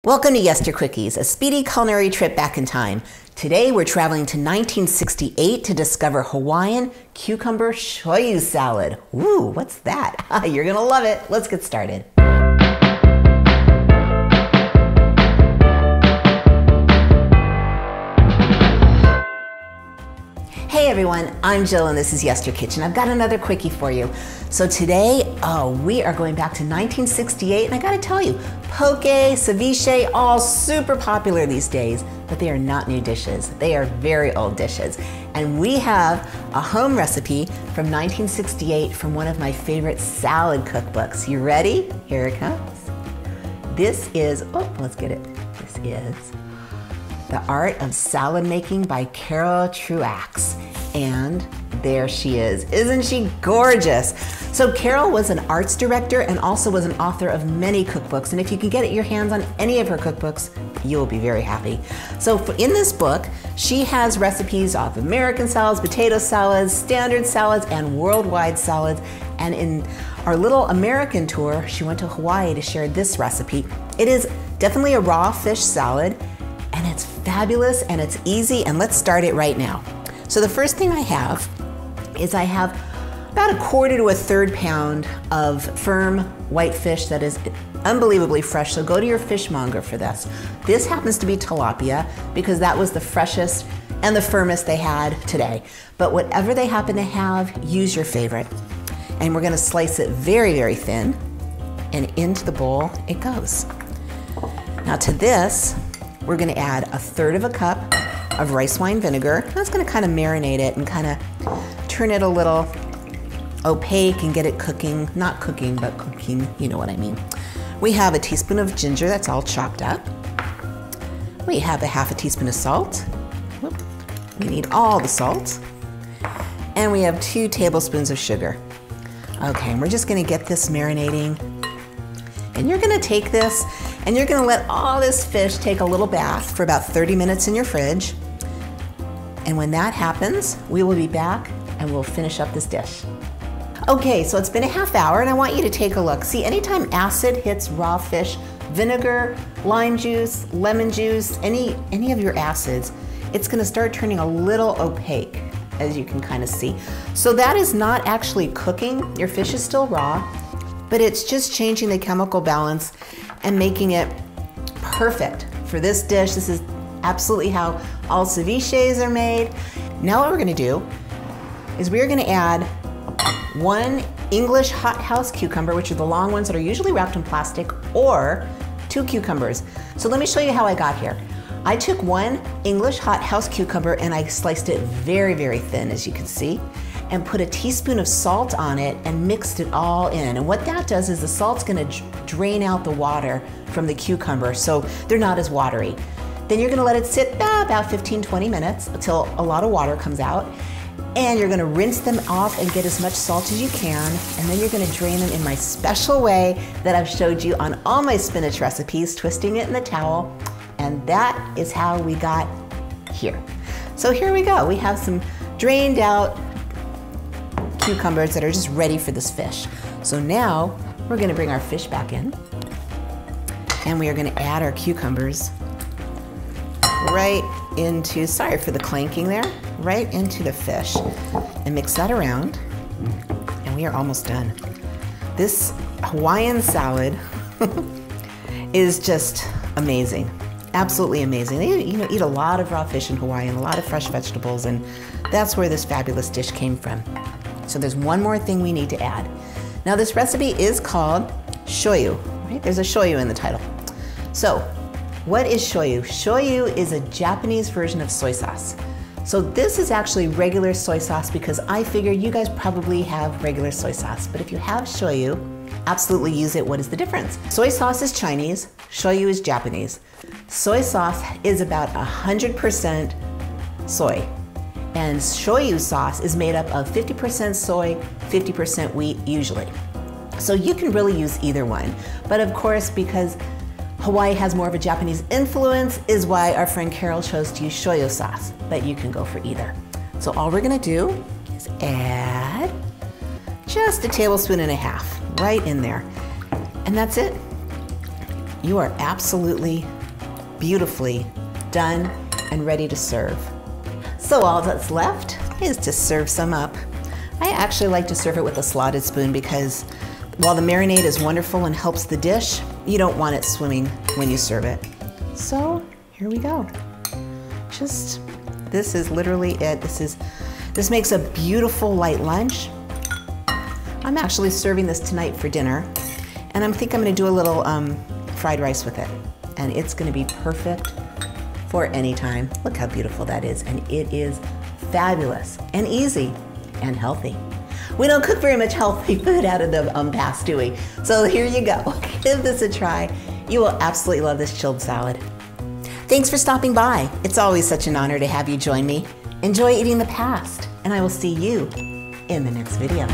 Welcome to Yester Quickies, a speedy culinary trip back in time. Today we're traveling to 1968 to discover Hawaiian cucumber shoyu salad. Ooh, what's that? You're gonna love it. Let's get started. Hey everyone, I'm Jill and this is Yester Kitchen. I've got another quickie for you. So today, we are going back to 1968 and I gotta tell you, poke, ceviche, all super popular these days, but they are not new dishes. They are very old dishes. And we have a home recipe from 1968 from one of my favorite salad cookbooks. You ready? Here it comes. This is, let's get it. This is The Art of Salad Making by Carol Truax. And there she is. Isn't she gorgeous? So Carol was an arts director and also was an author of many cookbooks. And if you can get your hands on any of her cookbooks, you'll be very happy. So in this book, she has recipes of American salads, potato salads, standard salads, and worldwide salads. And in our little American tour, she went to Hawaii to share this recipe. It is definitely a raw fish salad, and it's fabulous and it's easy. And let's start it right now. So the first thing I have is I have about 1/4 to 1/3 pound of firm white fish that is unbelievably fresh. So go to your fishmonger for this. This happens to be tilapia because that was the freshest and the firmest they had today. But whatever they happen to have, use your favorite. And we're gonna slice it very, very thin, and into the bowl it goes. Now to this, we're gonna add 1/3 cup of rice wine vinegar. That's gonna kind of marinate it and kind of turn it a little opaque and get it cooking. Not cooking, but cooking, you know what I mean. We have a teaspoon of ginger that's all chopped up. We have 1/2 teaspoon of salt. We need all the salt. And we have 2 tablespoons of sugar. Okay, and we're just gonna get this marinating. And you're gonna take this and you're gonna let all this fish take a little bath for about 30 minutes in your fridge. And when that happens, we will be back and we'll finish up this dish. Okay, so it's been a ½ hour and I want you to take a look. See, anytime acid hits raw fish, vinegar, lime juice, lemon juice, any of your acids, it's gonna start turning a little opaque, as you can kind of see. So that is not actually cooking. Your fish is still raw, but it's just changing the chemical balance and making it perfect for this dish. This is absolutely how all ceviches are made. Now what we're gonna do is we're gonna add 1 English hothouse cucumber, which are the long ones that are usually wrapped in plastic, or 2 cucumbers. So let me show you how I got here. I took 1 English hothouse cucumber and I sliced it very, very thin, as you can see, and put a teaspoon of salt on it and mixed it all in. And what that does is the salt's gonna drain out the water from the cucumber so they're not as watery. Then you're gonna let it sit about 15-20 minutes until a lot of water comes out. And you're gonna rinse them off and get as much salt as you can. And then you're gonna drain them in my special way that I've showed you on all my spinach recipes, twisting it in the towel. And that is how we got here. So here we go. We have some drained out cucumbers that are just ready for this fish. So now we're gonna bring our fish back in and we are gonna add our cucumbers right into, sorry for the clanking there, right into the fish and mix that around, and we are almost done. This Hawaiian salad is just amazing, absolutely amazing. They eat a lot of raw fish in Hawaii and a lot of fresh vegetables, and that's where this fabulous dish came from. So there's one more thing we need to add. Now this recipe is called shoyu, right? There's a shoyu in the title. So what is shoyu? Shoyu is a Japanese version of soy sauce. So this is actually regular soy sauce because I figure you guys probably have regular soy sauce, but if you have shoyu, absolutely use it. What is the difference? Soy sauce is Chinese, shoyu is Japanese. Soy sauce is about 100% soy, and shoyu sauce is made up of 50% soy, 50% wheat usually. So you can really use either one, but of course, because Hawaii has more of a Japanese influence is why our friend Carol chose to use shoyu sauce, but you can go for either. So all we're gonna do is add just 1.5 tablespoons right in there. And that's it. you are absolutely beautifully done and ready to serve. So all that's left is to serve some up. I actually like to serve it with a slotted spoon because while the marinade is wonderful and helps the dish, you don't want it swimming when you serve it. So here we go. This is literally it. This makes a beautiful light lunch. I'm actually serving this tonight for dinner, and I think I'm gonna do a little fried rice with it, and it's gonna be perfect for any time. Look how beautiful that is, and it is fabulous and easy and healthy. We don't cook very much healthy food out of the past, do we? So here you go. Give this a try. You will absolutely love this chilled salad. Thanks for stopping by. It's always such an honor to have you join me. Enjoy eating the past, and I will see you in the next video.